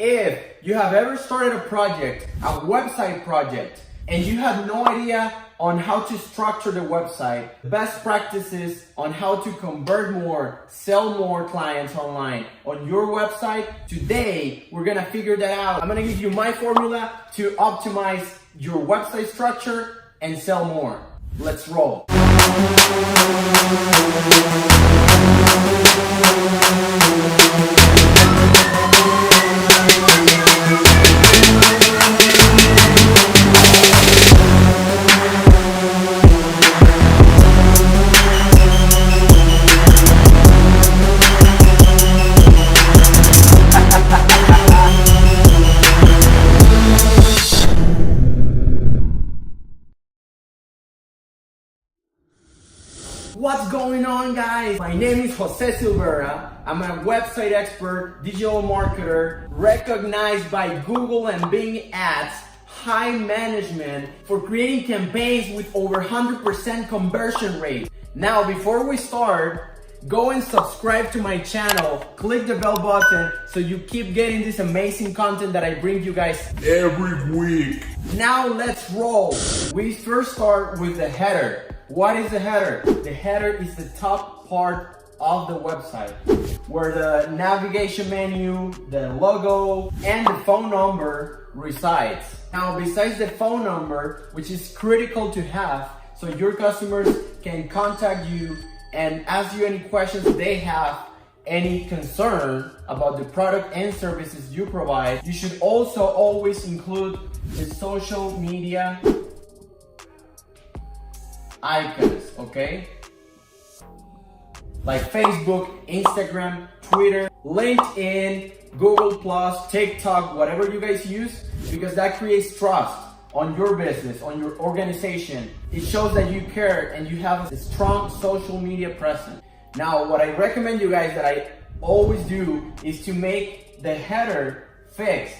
If you have ever started a project, a website project, and you have no idea on how to structure the website, best practices on how to convert more, sell more clients online on your website, today we're gonna figure that out. I'm gonna give you my formula to optimize your website structure and sell more. Let's roll. What's going on, guys? My name is Jose Silvera. I'm a website expert, digital marketer, recognized by Google and Bing Ads, high management for creating campaigns with over 100% conversion rate. Now, before we start, go and subscribe to my channel, click the bell button so you keep getting this amazing content that I bring you guys every week. Now let's roll. We first start with the header. What is the header? The header is the top part of the website where the navigation menu, the logo, and the phone number resides. Now, besides the phone number, which is critical to have so your customers can contact you and ask you any questions they have, any concern about the product and services you provide, you should also always include the social media icons, okay? Like Facebook, Instagram, Twitter, LinkedIn, Google Plus, TikTok, whatever you guys use, because that creates trust on your business, on your organization. It shows that you care and you have a strong social media presence. Now, what I recommend you guys that I always do is to make the header fixed.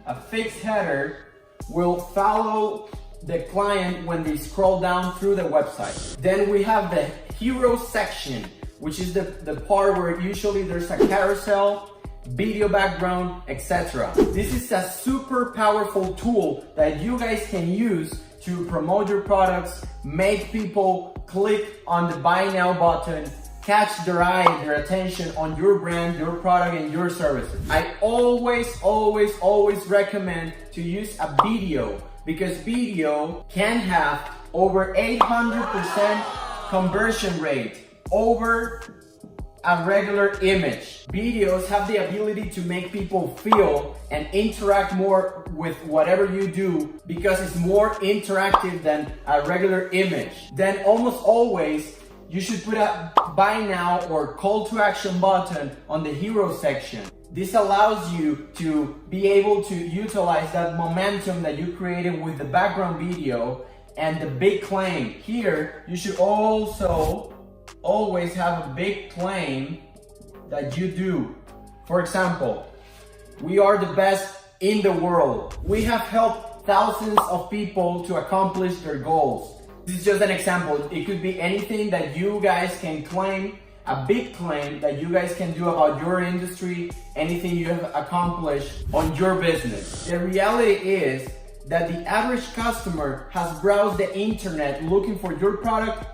A fixed header will follow the client when they scroll down through the website. Then we have the hero section, which is the part where usually there's a carousel, video background, etc. This is a super powerful tool that you guys can use to promote your products, make people click on the buy now button, catch their eye, their attention on your brand, your product, and your services. I always recommend to use a video, because video can have over 800% conversion rate over a regular image. Videos have the ability to make people feel and interact more with whatever you do because it's more interactive than a regular image. Then almost always, you should put a buy now or call to action button on the hero section. This allows you to be able to utilize that momentum that you created with the background video and the big claim. Here, you should also always have a big claim that you do. For example, we are the best in the world. We have helped thousands of people to accomplish their goals. This is just an example. It could be anything that you guys can claim, a big claim that you guys can do about your industry, anything you have accomplished on your business. The reality is that the average customer has browsed the internet looking for your product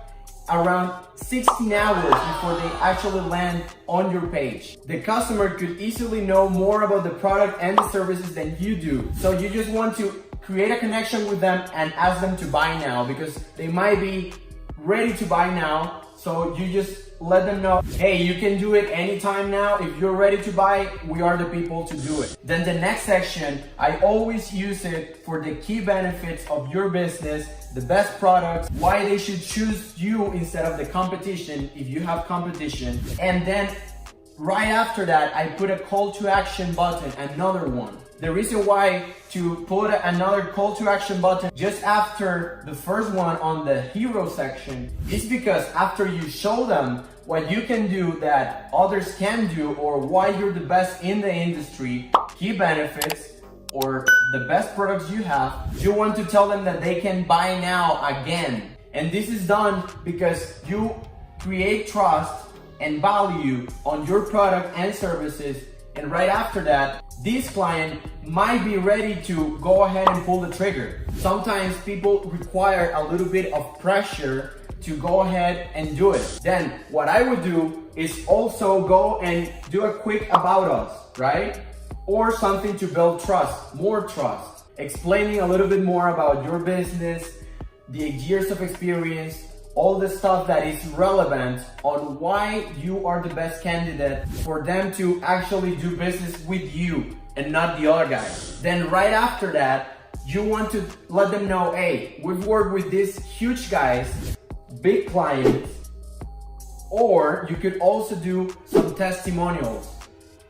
around 16 hours before they actually land on your page. The customer could easily know more about the product and the services than you do. So you just want to create a connection with them and ask them to buy now, because they might be ready to buy now. So you just let them know, hey, you can do it anytime now. If you're ready to buy, we are the people to do it. Then the next section, I always use it for the key benefits of your business, the best products, why they should choose you instead of the competition if you have competition. And then right after that, I put a call to action button, another one. The reason why to put another call to action button just after the first one on the hero section is because after you show them what you can do that others can do, or why you're the best in the industry, key benefits, or the best products you have, you want to tell them that they can buy now again. And this is done because you create trust and value on your product and services. And right after that, this client might be ready to go ahead and pull the trigger. Sometimes people require a little bit of pressure to go ahead and do it. Then what I would do is also go and do a quick about us, right? Or something to build trust, more trust, explaining a little bit more about your business, the years of experience, all the stuff that is relevant on why you are the best candidate for them to actually do business with you and not the other guys. Then right after that, you want to let them know, hey, we've worked with these huge guys, big clients, or you could also do some testimonials.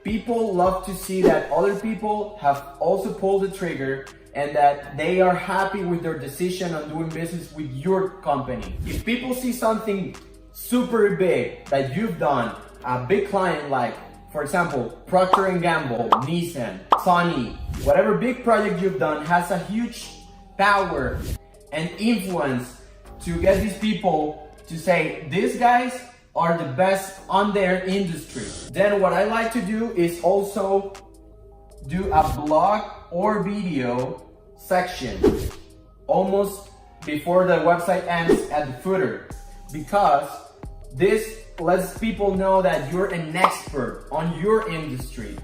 People love to see that other people have also pulled the trigger and that they are happy with their decision on doing business with your company. If people see something super big that you've done, a big client like, for example, Procter & Gamble, Nissan, Sony, whatever big project you've done has a huge power and influence to get these people to say, these guys are the best on their industry. Then what I like to do is also do a blog or video section almost before the website ends at the footer, because this lets people know that you're an expert on your industry.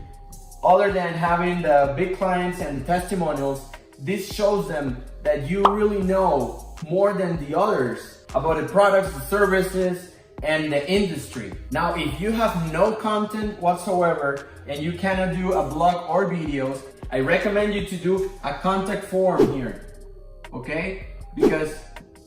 Other than having the big clients and the testimonials, this shows them that you really know more than the others about the products, the services, and the industry. Now, if you have no content whatsoever and you cannot do a blog or videos, I recommend you to do a contact form here, okay? Because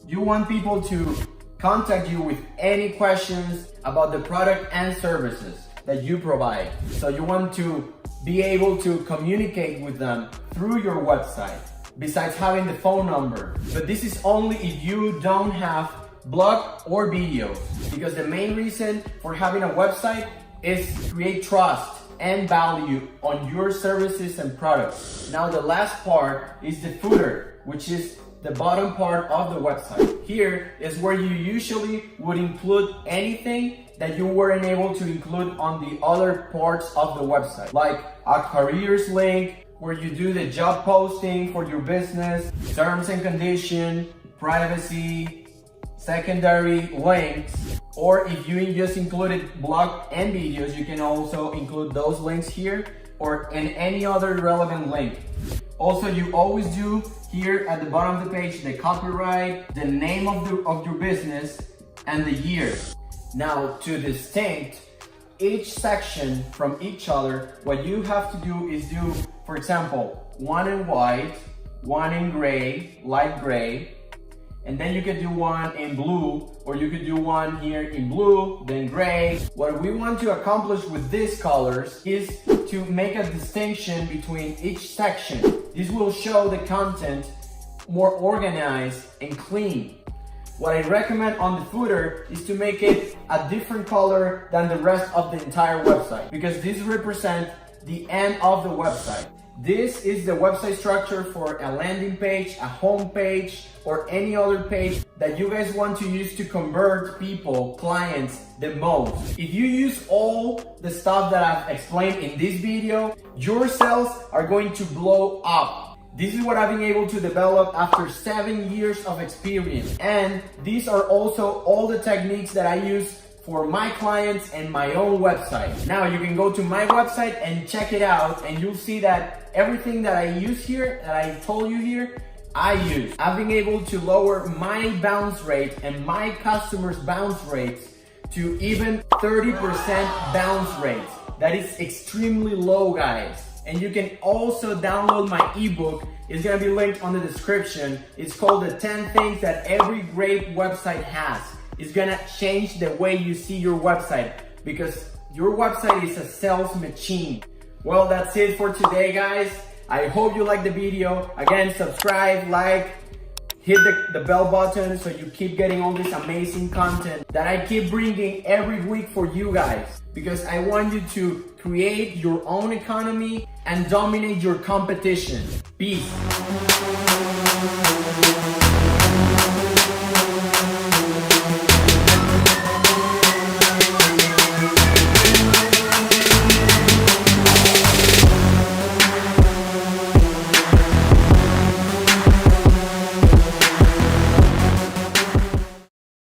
you want people to contact you with any questions about the product and services that you provide. So you want to be able to communicate with them through your website, besides having the phone number. But this is only if you don't have blog or videos, because the main reason for having a website is to create trust and value on your services and products. Now the last part is the footer, which is the bottom part of the website. Here is where you usually would include anything that you weren't able to include on the other parts of the website, like a careers link where you do the job posting for your business, terms and conditions, privacy, secondary links, or if you just included blog and videos, you can also include those links here or in any other relevant link. Also, you always do here at the bottom of the page the copyright, the name of your business, and the year. Now, to distinct each section from each other, what you have to do is do, for example, one in white, one in gray, light gray, and then you could do one in blue, or you could do one here in blue, then gray. What we want to accomplish with these colors is to make a distinction between each section. This will show the content more organized and clean. What I recommend on the footer is to make it a different color than the rest of the entire website, because this represents the end of the website. This is the website structure for a landing page, a home page, or any other page that you guys want to use to convert people, clients, the most. If you use all the stuff that I've explained in this video, your sales are going to blow up. This is what I've been able to develop after 7 years of experience. And these are also all the techniques that I use for my clients and my own website. Now you can go to my website and check it out, and you'll see that everything that I use here, that I told you here, I've been able to lower my bounce rate and my customers' bounce rates to even 30% bounce rates. That is extremely low, guys. And you can also download my ebook. It's gonna be linked on the description. It's called the 10 Things That Every Great Website Has. It's gonna change the way you see your website, because your website is a sales machine. Well, that's it for today, guys. I hope you liked the video. Again, subscribe, like, hit the bell button so you keep getting all this amazing content that I keep bringing every week for you guys, because I want you to create your own economy and dominate your competition. Peace.